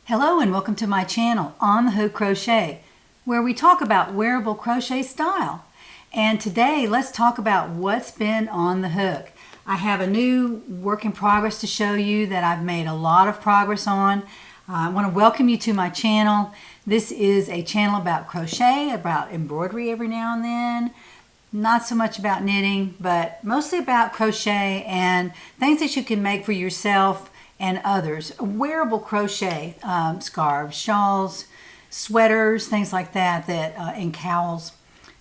Hello and welcome to my channel on the Hook Crochet, where we talk about wearable crochet style. And today let's talk about what's been on the hook. I have a new work in progress to show you that I've made a lot of progress on. I want to welcome you to my channel. This is a channel about crochet, about embroidery every now and then. Not so much about knitting, but mostly about crochet and things that you can make for yourself and others. Wearable crochet, scarves, shawls, sweaters, things like that, and cowls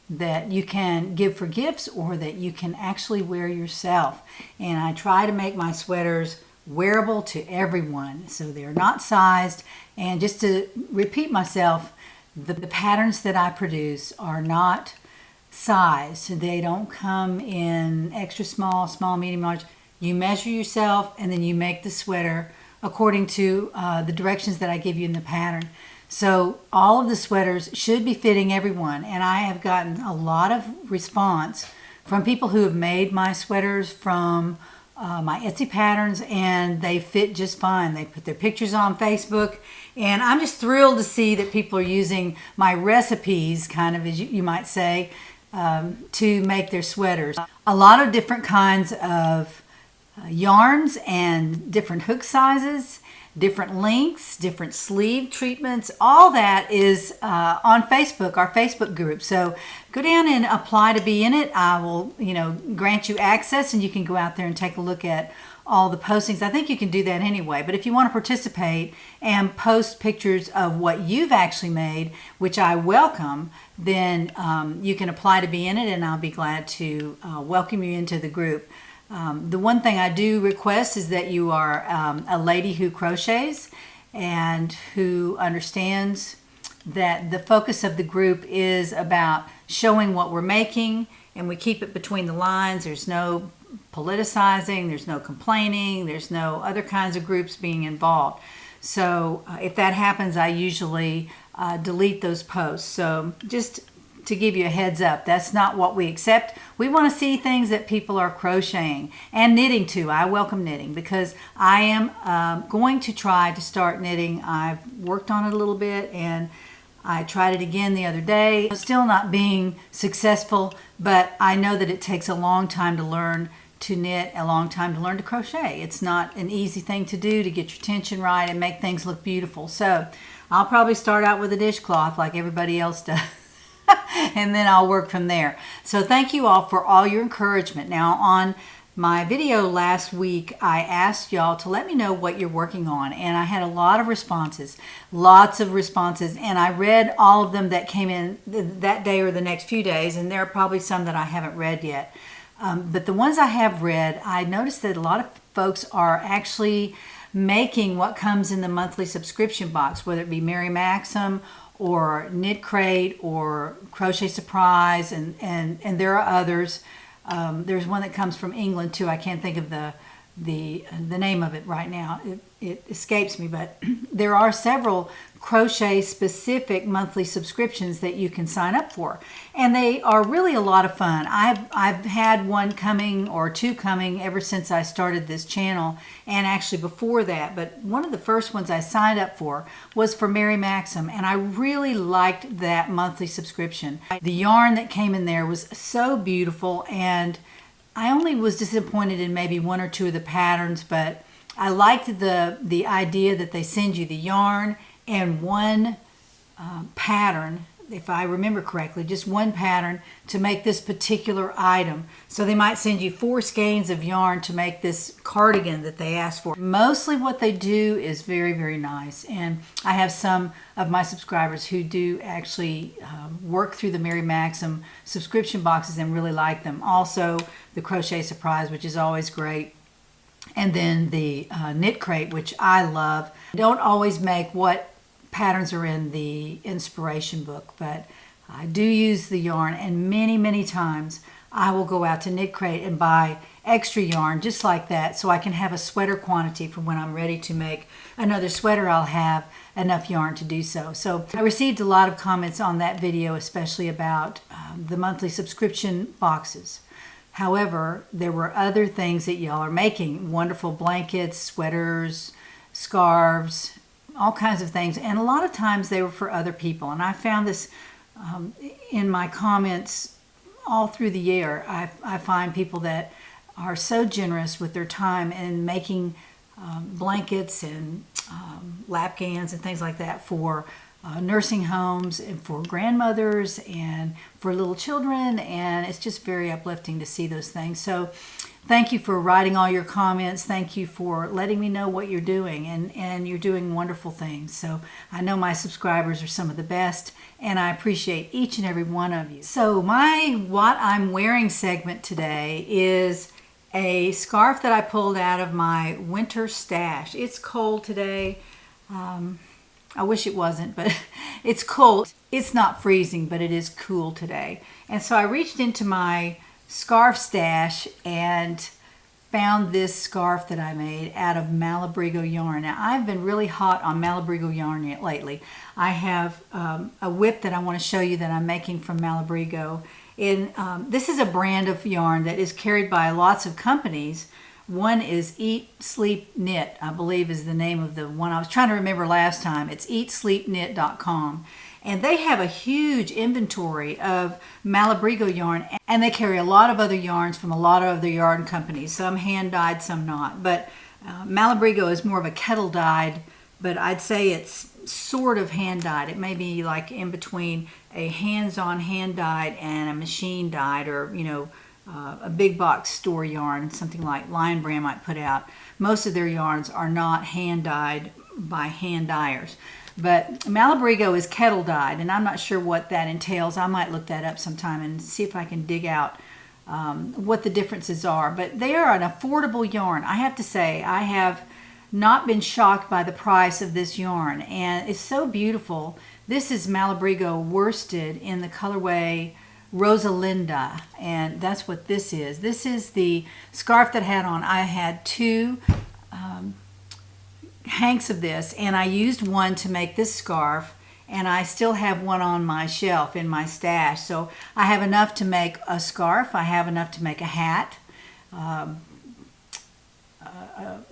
that you can give for gifts or that you can actually wear yourself. And I try to make my sweaters wearable to everyone, so they're not sized. And just to repeat myself, the patterns that I produce are not sized. They don't come in extra small, small, medium, large. You measure yourself and then you make the sweater according to the directions that I give you in the pattern. So all of the sweaters should be fitting everyone, and I have gotten a lot of response from people who have made my sweaters from my Etsy patterns, and they fit just fine. They put their pictures on Facebook, and I'm just thrilled to see that people are using my recipes, kind of as you might say, to make their sweaters. A lot of different kinds of yarns and different hook sizes, different lengths, different sleeve treatments. All that is on Facebook, our Facebook group. So go down and apply to be in it. I will, grant you access, and you can go out there and take a look at all the postings. I think you can do that anyway, but if you want to participate and post pictures of what you've actually made, which I welcome, then you can apply to be in it, and I'll be glad to welcome you into the group. The one thing I do request is that you are a lady who crochets and who understands that the focus of the group is about showing what we're making, and we keep it between the lines. There's no politicizing, there's no complaining, there's no other kinds of groups being involved. So if that happens, I usually delete those posts. So just to give you a heads up, that's not what we accept. We want to see things that people are crocheting and knitting too. I welcome knitting because I am going to try to start knitting. I've worked on it a little bit, and I tried it again the other day. I'm still not being successful, but I know that it takes a long time to learn to knit, a long time to learn to crochet. It's not an easy thing to do, to get your tension right and make things look beautiful. So I'll probably start out with a dishcloth like everybody else does. And then I'll work from there. So thank you all for all your encouragement. Now, on my video last week, I asked y'all to let me know what you're working on, and I had a lot of responses, and I read all of them that came in that day or the next few days, and there are probably some that I haven't read yet. But the ones I have read, I noticed that a lot of folks are actually making what comes in the monthly subscription box, whether it be Mary Maxim or Knit Crate or Crochet Surprise, and there are others. There's one that comes from England too. I can't think of the name of it right now. It escapes me, but there are several crochet specific monthly subscriptions that you can sign up for, and they are really a lot of fun. I've had one coming or two coming ever since I started this channel, and actually before that, but one of the first ones I signed up for was for Mary Maxim, and I really liked that monthly subscription. The yarn that came in there was so beautiful, and I only was disappointed in maybe one or two of the patterns, but I liked the idea that they send you the yarn and one pattern, if I remember correctly, just one pattern to make this particular item. So they might send you 4 skeins of yarn to make this cardigan that they asked for. Mostly what they do is very, very nice, and I have some of my subscribers who do actually work through the Mary Maxim subscription boxes and really like them. Also the Crochet Surprise, which is always great, and then the Knit Crate, which I love. I don't always make what patterns are in the inspiration book, but I do use the yarn, and many times I will go out to Knit Crate and buy extra yarn just like that, so I can have a sweater quantity for when I'm ready to make another sweater. I'll have enough yarn to do so. So I received a lot of comments on that video, especially about the monthly subscription boxes. However, there were other things that y'all are making. Wonderful blankets, sweaters, scarves, all kinds of things. And a lot of times they were for other people. And I found this in my comments all through the year. I find people that are so generous with their time in making blankets and lap gowns and things like that for nursing homes and for grandmothers and for little children, and it's just very uplifting to see those things. So thank you for writing all your comments. Thank you for letting me know what you're doing, and you're doing wonderful things. So I know my subscribers are some of the best, and I appreciate each and every one of you. So my What I'm Wearing segment today is a scarf that I pulled out of my winter stash. It's cold today. I wish it wasn't, but it's cold. It's not freezing, but it is cool today. And so I reached into my scarf stash and found this scarf that I made out of Malabrigo yarn. Now, I've been really hot on Malabrigo yarn lately. I have a whip that I want to show you that I'm making from Malabrigo. This is a brand of yarn that is carried by lots of companies. One is Eat, Sleep, Knit, I believe is the name of the one I was trying to remember last time. It's eatsleepknit.com. And they have a huge inventory of Malabrigo yarn, and they carry a lot of other yarns from a lot of other yarn companies. Some hand-dyed, some not. But Malabrigo is more of a kettle-dyed, but I'd say it's sort of hand-dyed. It may be like in between a hands-on hand-dyed and a machine-dyed, or, you know, a big box store yarn, something like Lion Brand might put out. Most of their yarns are not hand-dyed by hand dyers. But Malabrigo is kettle dyed, and I'm not sure what that entails. I might look that up sometime and see if I can dig out what the differences are. But they are an affordable yarn. I have to say, I have not been shocked by the price of this yarn, and it's so beautiful. This is Malabrigo worsted in the colorway Rosalinda, and that's what this is. This is the scarf that I had on. I had two hanks of this, and I used one to make this scarf, and I still have one on my shelf in my stash. So I have enough to make a scarf. I have enough to make a hat.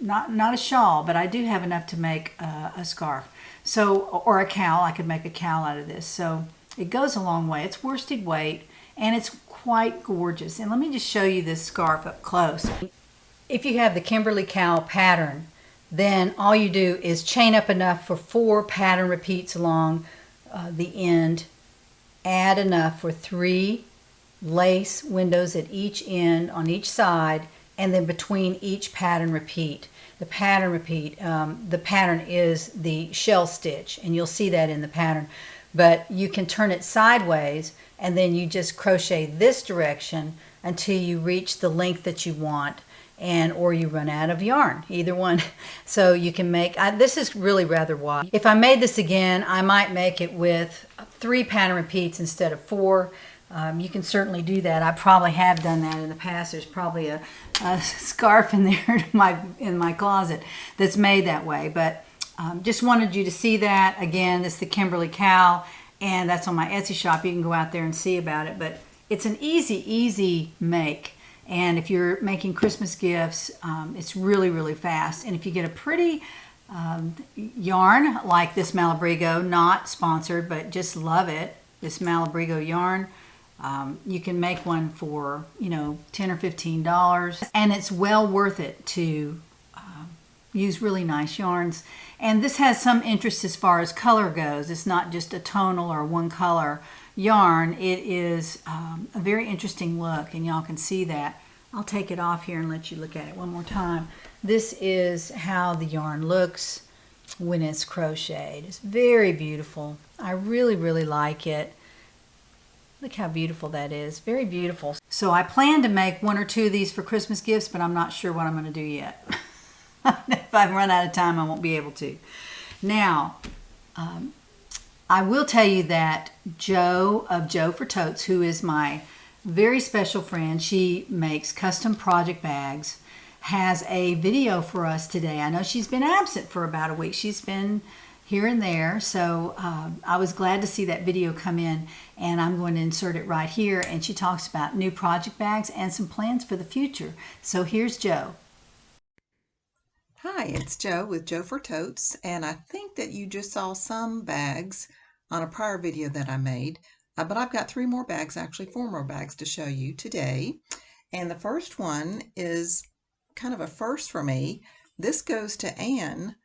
Not a shawl, but I do have enough to make a scarf. So, or a cowl. I could make a cowl out of this. So it goes a long way. It's worsted weight, and it's quite gorgeous. And let me just show you this scarf up close. If you have the Kimberly cowl pattern, then all you do is chain up enough for 4 pattern repeats along the end, add enough for 3 lace windows at each end on each side, and then between each pattern repeat. The pattern repeat, the pattern is the shell stitch, and you'll see that in the pattern. But you can turn it sideways, and then you just crochet this direction until you reach the length that you want, or you run out of yarn, either one. So you can make, this is really rather wide. If I made this again, I might make it with 3 pattern repeats instead of 4. You can certainly do that. I probably have done that in the past. There's probably a scarf in there in my closet that's made that way. But just wanted you to see that. Again, this is the Kimberly cowl, and that's on my Etsy shop. You can go out there and see about it. But it's an easy make. And if you're making Christmas gifts, it's really, really fast. And if you get a pretty yarn like this Malabrigo, not sponsored, but just love it, this Malabrigo yarn, you can make one for, $10 or $15. And it's well worth it to use really nice yarns. And this has some interest as far as color goes. It's not just a tonal or one color yarn. It is a very interesting look, and y'all can see that. I'll take it off here and let you look at it one more time. This is how the yarn looks when it's crocheted. It's very beautiful. I really, really like it. Look how beautiful that is. Very beautiful. So I plan to make 1 or 2 of these for Christmas gifts, but I'm not sure what I'm going to do yet. If I run out of time, I won't be able to. Now, I will tell you that Jo of Jo for Totes, who is my very special friend, she makes custom project bags, has a video for us today. I know she's been absent for about a week. She's been here and there, so I was glad to see that video come in, and I'm going to insert it right here. And she talks about new project bags and some plans for the future. So here's Jo. Hi, it's Jo with Jo for Totes, and I think that you just saw some bags on a prior video that I made, but I've got 3 more bags, actually 4 more bags to show you today. And the first one is kind of a first for me. This goes to Anne,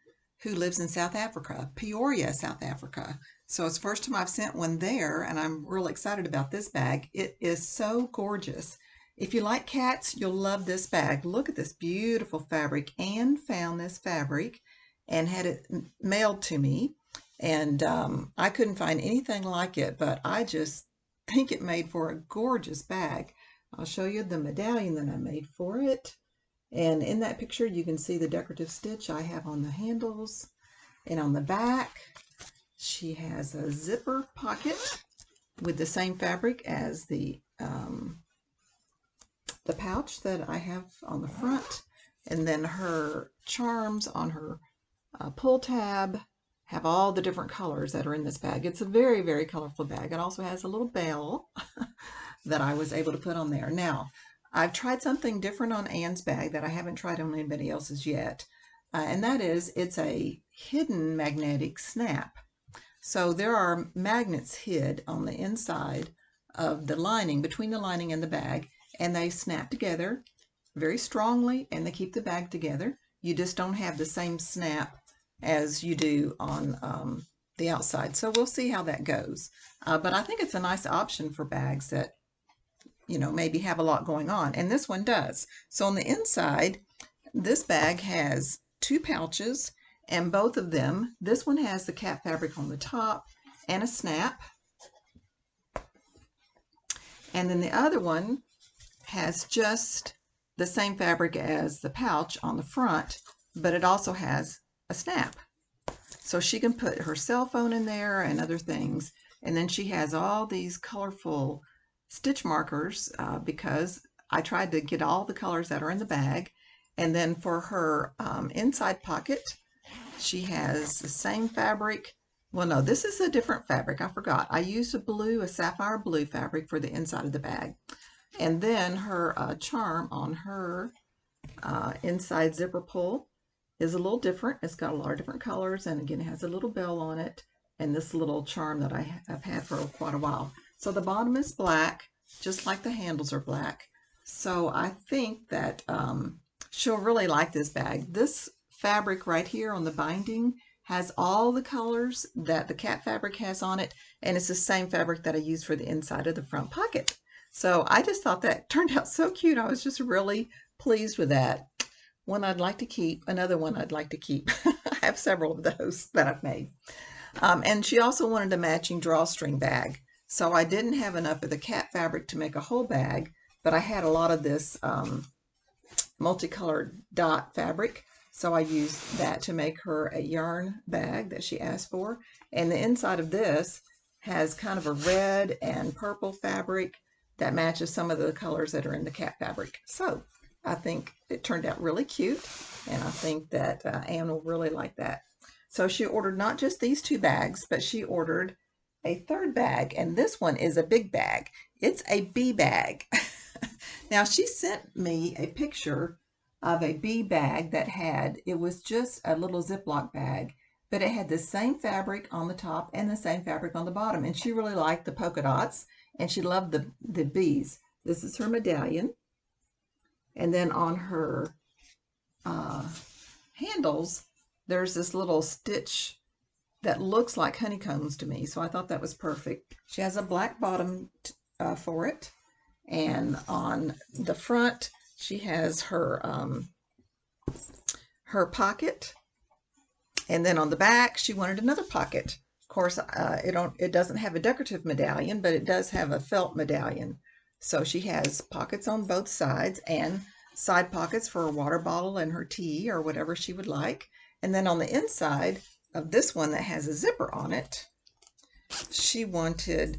who lives in South Africa, Peoria, South Africa. So it's the first time I've sent one there, and I'm really excited about this bag. It is so gorgeous. If you like cats, you'll love this bag. Look at this beautiful fabric. Anne found this fabric and had it mailed to me. And I couldn't find anything like it, but I just think it made for a gorgeous bag. I'll show you the medallion that I made for it. And in that picture, you can see the decorative stitch I have on the handles. And on the back, she has a zipper pocket with the same fabric as the pouch that I have on the front, and then her charms on her pull tab have all the different colors that are in this bag. It's a very, very colorful bag. It also has a little bell that I was able to put on there. Now, I've tried something different on Anne's bag that I haven't tried on anybody else's yet, and that is it's a hidden magnetic snap. So there are magnets hid on the inside of the lining, between the lining and the bag, and they snap together very strongly and they keep the bag together. You just don't have the same snap as you do on the outside. So we'll see how that goes. But I think it's a nice option for bags that, you know, maybe have a lot going on. And this one does. So on the inside, this bag has 2 pouches, and both of them, this one has the cat fabric on the top and a snap. And then the other one has just the same fabric as the pouch on the front, but it also has a snap. So she can put her cell phone in there and other things. And then she has all these colorful stitch markers because I tried to get all the colors that are in the bag. And then for her inside pocket, she has the same fabric. Well, no, this is a different fabric. I forgot. I used a sapphire blue fabric for the inside of the bag. And then her charm on her inside zipper pull is a little different. It's got a lot of different colors, and again, it has a little bell on it, and this little charm that I've had for quite a while. So the bottom is black, just like the handles are black. So I think that she'll really like this bag. This fabric right here on the binding has all the colors that the cat fabric has on it, and it's the same fabric that I used for the inside of the front pocket. So I just thought that turned out so cute. I was just really pleased with that. One I'd like to keep, another one I'd like to keep. I have several of those that I've made. And she also wanted a matching drawstring bag. So I didn't have enough of the cat fabric to make a whole bag, but I had a lot of this multicolored dot fabric. So I used that to make her a yarn bag that she asked for. And the inside of this has kind of a red and purple fabric that matches some of the colors that are in the cat fabric. So I think it turned out really cute, and I think that Anne will really like that. So she ordered not just these 2 bags, but she ordered a 3rd bag, and this one is a big bag. It's a bee bag. Now she sent me a picture of a bee bag it was just a little Ziploc bag, but it had the same fabric on the top and the same fabric on the bottom, and she really liked the polka dots, and she loved the bees. This is her medallion. And then on her handles, there's this little stitch that looks like honeycombs to me. So I thought that was perfect. She has a black bottom for it. And on the front, she has her pocket. And then on the back, she wanted another pocket. Of course, it doesn't have a decorative medallion, but it does have a felt medallion. So she has pockets on both sides and side pockets for her water bottle and her tea or whatever she would like. And then on the inside of this one that has a zipper on it, she wanted,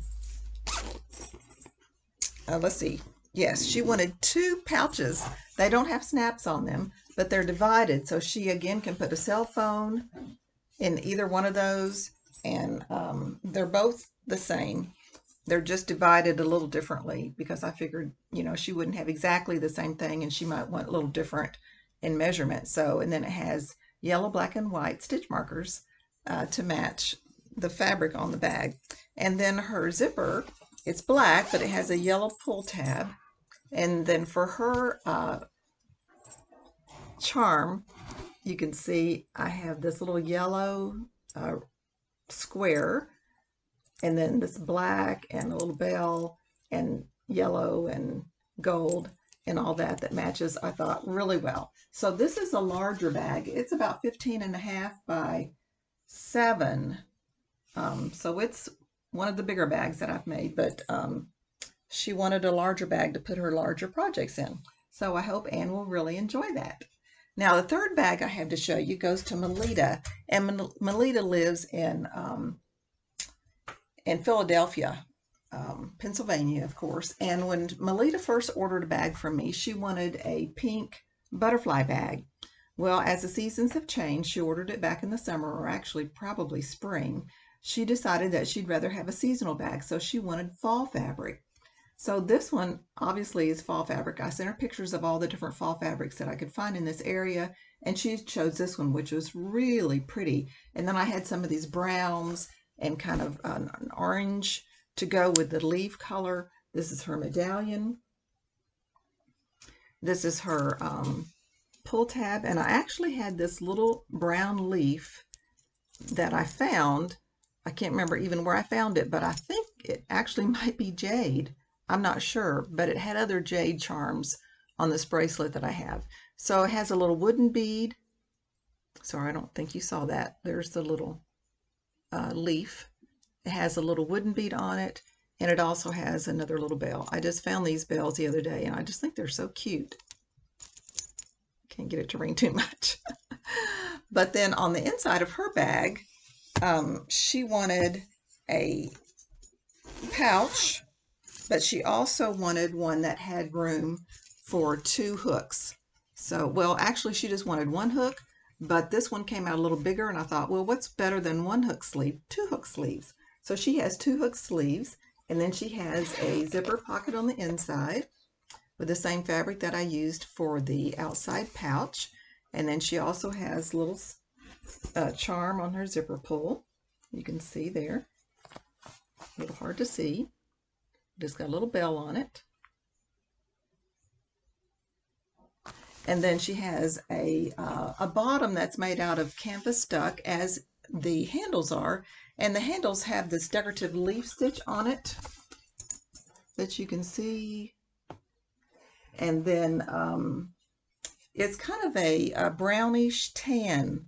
let's see, yes, she wanted 2 pouches. They don't have snaps on them, but they're divided. So she again can put a cell phone in either one of those, and they're both the same. They're just divided a little differently because I figured, you know, she wouldn't have exactly the same thing and she might want a little different in measurement. So, and then it has yellow, black, and white stitch markers to match the fabric on the bag. And then her zipper, it's black, but it has a yellow pull tab. And then for her charm, you can see I have this little yellow square, and then this black and a little bell and yellow and gold and all that that matches, I thought, really well. So this is a larger bag. It's about 15.5 by 7. So it's one of the bigger bags that I've made, but she wanted a larger bag to put her larger projects in. So I hope Anne will really enjoy that. Now the third bag I have to show you goes to Melita, and Melita lives in Philadelphia, Pennsylvania, of course. And when Melita first ordered a bag from me, she wanted a pink butterfly bag. Well, as the seasons have changed, she ordered it back in the summer, or actually probably spring. She decided that she'd rather have a seasonal bag, so she wanted fall fabric. So this one obviously is fall fabric. I sent her pictures of all the different fall fabrics that I could find in this area, and she chose this one, which was really pretty. And then I had some of these browns and kind of an orange to go with the leaf color. This is her medallion. This is her pull tab, and I actually had this little brown leaf that I found. I can't remember even where I found it, but I think it actually might be jade. I'm not sure, but it had other jade charms on this bracelet that I have. So it has a little wooden bead. Sorry, I don't think you saw that. There's the little leaf. It has a little wooden bead on it, and it also has another little bell. I just found these bells the other day, and I just think they're so cute. Can't get it to ring too much. But then on the inside of her bag, she wanted a pouch, but she also wanted one that had room for 2 hooks. So, well, actually she just wanted 1 hook, but this one came out a little bigger, and I thought, well, what's better than 1 hook sleeve? 2 hook sleeves. So she has 2 hook sleeves, and then she has a zipper pocket on the inside with the same fabric that I used for the outside pouch. And then she also has little charm on her zipper pull. You can see there. A little hard to see. Just got a little bell on it. And then she has a bottom that's made out of canvas duck, as the handles are. And the handles have this decorative leaf stitch on it that you can see. And then it's kind of a brownish tan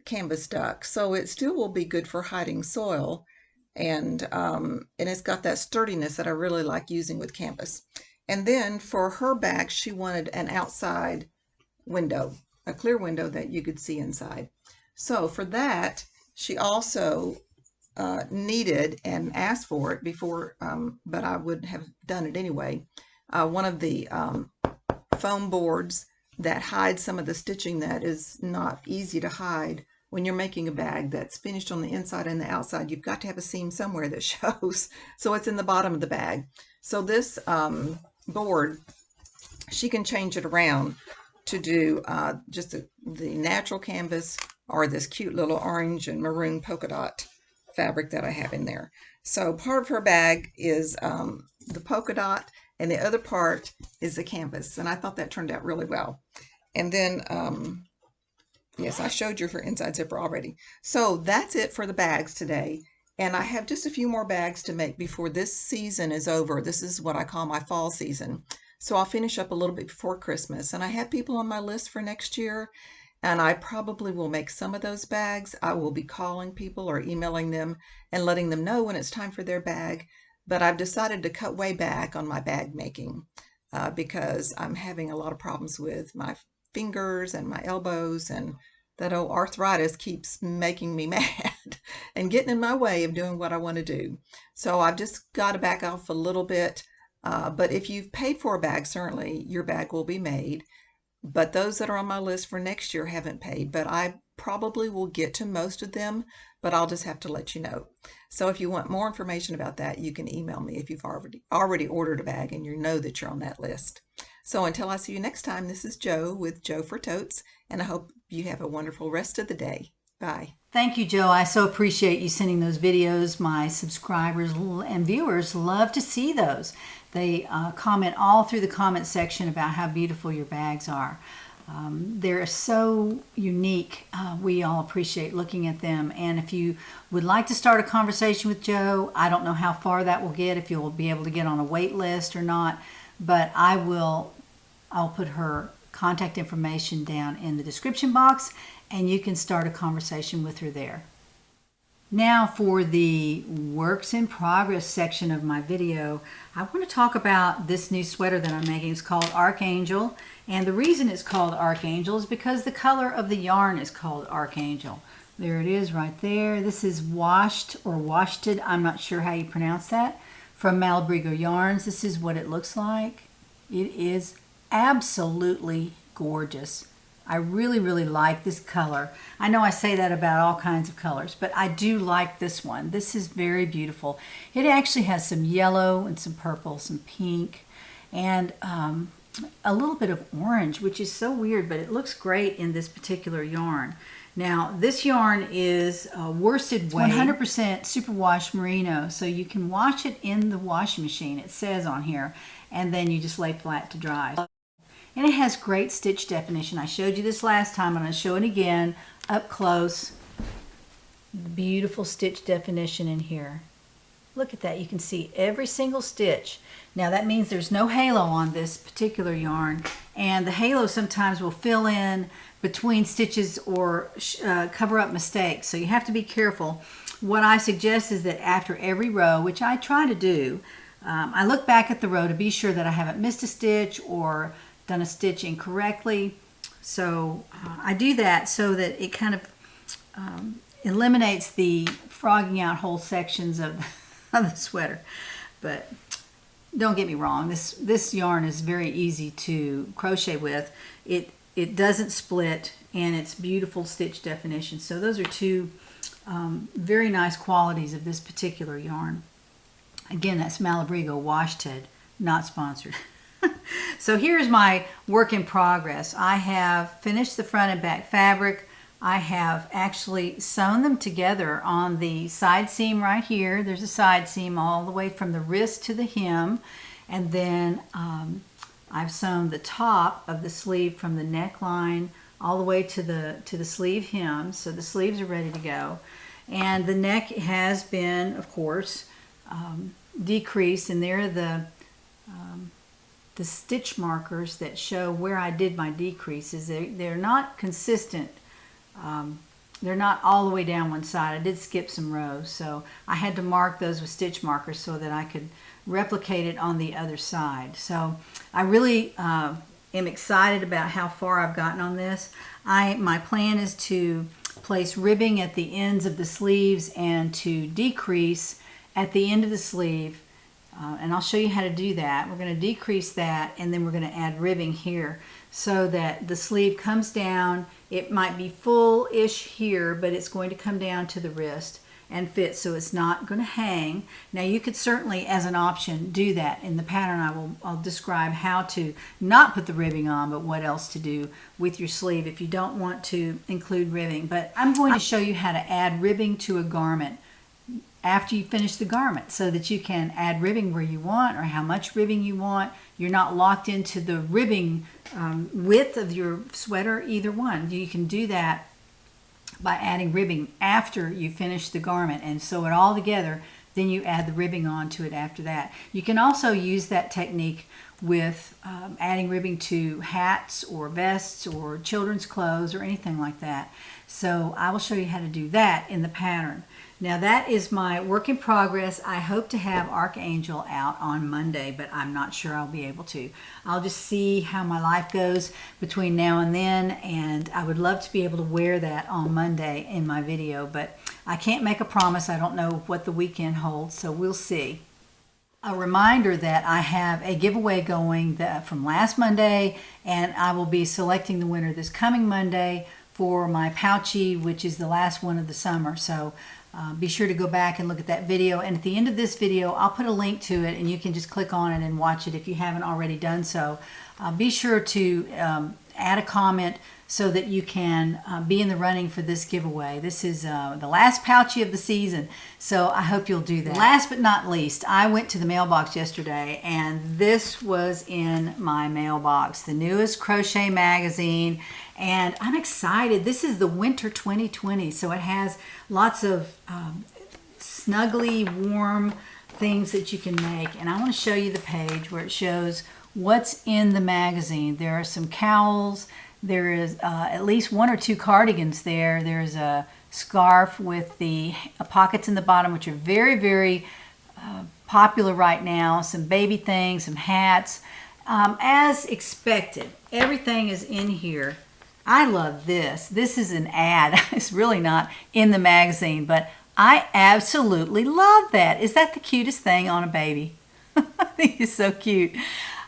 canvas duck, so it still will be good for hiding soil, and it's got that sturdiness that I really like using with canvas. And then for her bag, she wanted an outside window, a clear window that you could see inside. So for that, she also needed and asked for it before, but I would have done it anyway, one of the foam boards that hides some of the stitching that is not easy to hide when you're making a bag that's finished on the inside and the outside. You've got to have a seam somewhere that shows, so it's in the bottom of the bag. So this board, she can change it around to do just the natural canvas, or this cute little orange and maroon polka dot fabric that I have in there. So part of her bag is the polka dot, and the other part is the canvas, and I thought that turned out really well. And then yes, I showed you her inside zipper already. So that's it for the bags today, and I have just a few more bags to make before this season is over. This is what I call my fall season, so I'll finish up a little bit before Christmas. And I have people on my list for next year, and I probably will make some of those bags. I will be calling people or emailing them and letting them know when it's time for their bag. But I've decided to cut way back on my bag making because I'm having a lot of problems with my fingers and my elbows, and that old arthritis keeps making me mad and getting in my way of doing what I want to do. So I've just got to back off a little bit. But if you've paid for a bag, certainly your bag will be made. But those that are on my list for next year haven't paid, but I probably will get to most of them, but I'll just have to let you know. So if you want more information about that, you can email me if you've already ordered a bag and you know that you're on that list. So until I see you next time, this is Jo with Jo for Totes, and I hope you have a wonderful rest of the day. Bye. Thank you, Jo. I so appreciate you sending those videos. My subscribers and viewers love to see those. They comment all through the comment section about how beautiful your bags are. They're so unique. We all appreciate looking at them. And if you would like to start a conversation with Jo, I don't know how far that will get, if you'll be able to get on a wait list or not, but I'll put her contact information down in the description box, and you can start a conversation with her there. Now for the works in progress section of my video, I want to talk about this new sweater that I'm making. It's called Archangel, and the reason it's called Archangel is because the color of the yarn is called Archangel. There it is right there. This is washed or washted, I'm not sure how you pronounce that, from Malabrigo yarns. This is what it looks like. It is absolutely gorgeous. I really, really like this color. I know I say that about all kinds of colors, but I do like this one. This is very beautiful. It actually has some yellow and some purple, some pink, and a little bit of orange, which is so weird, but it looks great in this particular yarn. Now, this yarn is worsted weight, 100% superwash merino, so you can wash it in the washing machine, it says on here, and then you just lay flat to dry. And it has great stitch definition. I showed you this last time. I'm going to show it again up close. The beautiful stitch definition in here. Look at that. You can see every single stitch. Now that means there's no halo on this particular yarn, and the halo sometimes will fill in between stitches or cover up mistakes, so you have to be careful. What I suggest is that after every row, which I try to do, I look back at the row to be sure that I haven't missed a stitch or done a stitch incorrectly. So I do that so that it kind of eliminates the frogging out whole sections of the sweater. But don't get me wrong, this yarn is very easy to crochet with. It doesn't split, and it's beautiful stitch definition. So those are two very nice qualities of this particular yarn. Again, that's Malabrigo Washted, not sponsored. So here's my work in progress. I have finished the front and back fabric. I have actually sewn them together on the side seam right here. There's a side seam all the way from the wrist to the hem, and then I've sewn the top of the sleeve from the neckline all the way to the sleeve hem. So the sleeves are ready to go, and the neck has been, of course, decreased, and there are the stitch markers that show where I did my decreases. They're not consistent. They're not all the way down one side. I did skip some rows, so I had to mark those with stitch markers so that I could replicate it on the other side. So I really am excited about how far I've gotten on this. My plan is to place ribbing at the ends of the sleeves and to decrease at the end of the sleeve. And I'll show you how to do that. We're going to decrease that, and then we're going to add ribbing here so that the sleeve comes down. It might be full-ish here, but it's going to come down to the wrist and fit, so it's not going to hang. Now you could certainly, as an option, do that. In the pattern I'll describe how to not put the ribbing on, but what else to do with your sleeve if you don't want to include ribbing. But I'm going to show you how to add ribbing to a garment after you finish the garment, so that you can add ribbing where you want or how much ribbing you want. You're not locked into the ribbing width of your sweater, either one. You can do that by adding ribbing after you finish the garment and sew it all together. Then you add the ribbing onto it after that. You can also use that technique with adding ribbing to hats or vests or children's clothes or anything like that. So I will show you how to do that in the pattern. Now that is my work in progress. I hope to have Archangel out on Monday, but I'm not sure I'll be able to. I'll just see how my life goes between now and then, and I would love to be able to wear that on Monday in my video, but I can't make a promise. I don't know what the weekend holds, so we'll see. A reminder that I have a giveaway going from last Monday, and I will be selecting the winner this coming Monday for my pouchy, which is the last one of the summer. So be sure to go back and look at that video. And at the end of this video, I'll put a link to it, and you can just click on it and watch it if you haven't already done so. Be sure to add a comment so that you can be in the running for this giveaway. This is the last pouchy of the season, so I hope you'll do that. Last but not least, I went to the mailbox yesterday, and this was in my mailbox, the newest crochet magazine, and I'm excited. This is the Winter 2020, so it has lots of snuggly, warm things that you can make, and I want to show you the page where it shows what's in the magazine. There are some cowls. There is at least 1 or 2 cardigans there. There's a scarf with the pockets in the bottom, which are very, very popular right now. Some baby things, some hats. As expected, everything is in here. I love this. This is an ad. It's really not in the magazine, but I absolutely love that. Is that the cutest thing on a baby? I think it's so cute.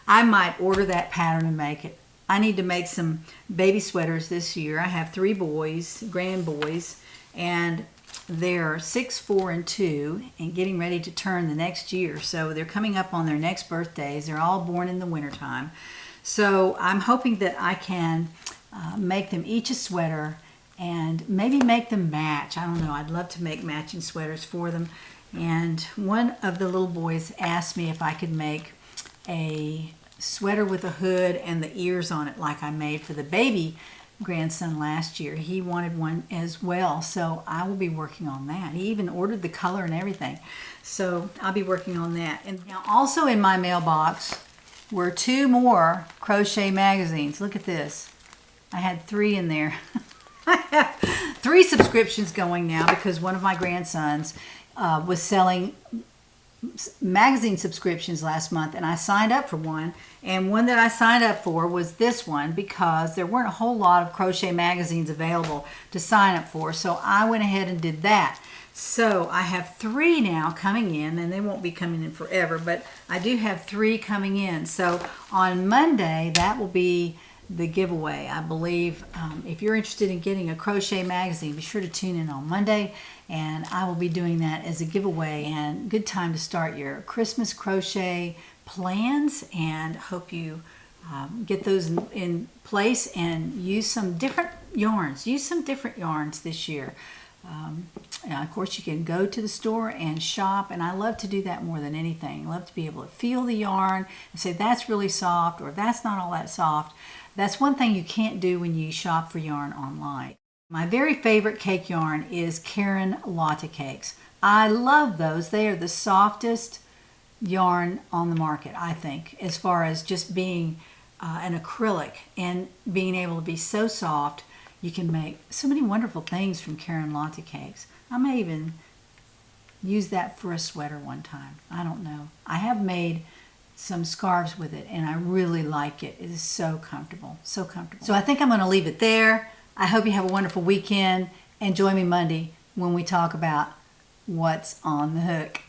I might order that pattern and make it. I need to make some baby sweaters this year. I have 3 boys, grand boys, and they're 6, 4, and 2, and getting ready to turn the next year. So they're coming up on their next birthdays. They're all born in the wintertime. So I'm hoping that I can make them each a sweater and maybe make them match. I don't know. I'd love to make matching sweaters for them. And one of the little boys asked me if I could make a sweater with a hood and the ears on it like I made for the baby grandson last year. He wanted one as well, so I will be working on that. He even ordered the color and everything, so I'll be working on that. And now also in my mailbox were 2 more crochet magazines. Look at this. I had 3 in there. I have 3 subscriptions going now because one of my grandsons was selling magazine subscriptions last month, and I signed up for one, and one that I signed up for was this one because there weren't a whole lot of crochet magazines available to sign up for, so I went ahead and did that. So I have 3 now coming in, and they won't be coming in forever, but I do have 3 coming in. So on Monday, that will be the giveaway, I believe. If you're interested in getting a crochet magazine, be sure to tune in on Monday, and I will be doing that as a giveaway. And good time to start your Christmas crochet plans, and hope you get those in place and use some different yarns. Use some different yarns this year. And of course, you can go to the store and shop, and I love to do that more than anything. I love to be able to feel the yarn and say that's really soft or that's not all that soft. That's one thing you can't do when you shop for yarn online. My very favorite cake yarn is Caron Latte Cakes. I love those. They are the softest yarn on the market, I think, as far as just being an acrylic and being able to be so soft. You can make so many wonderful things from Caron Latte Cakes. I may even use that for a sweater one time. I don't know. I have made some scarves with it, and I really like it. It is so comfortable, so comfortable. So I think I'm going to leave it there. I hope you have a wonderful weekend, and join me Monday when we talk about what's on the hook.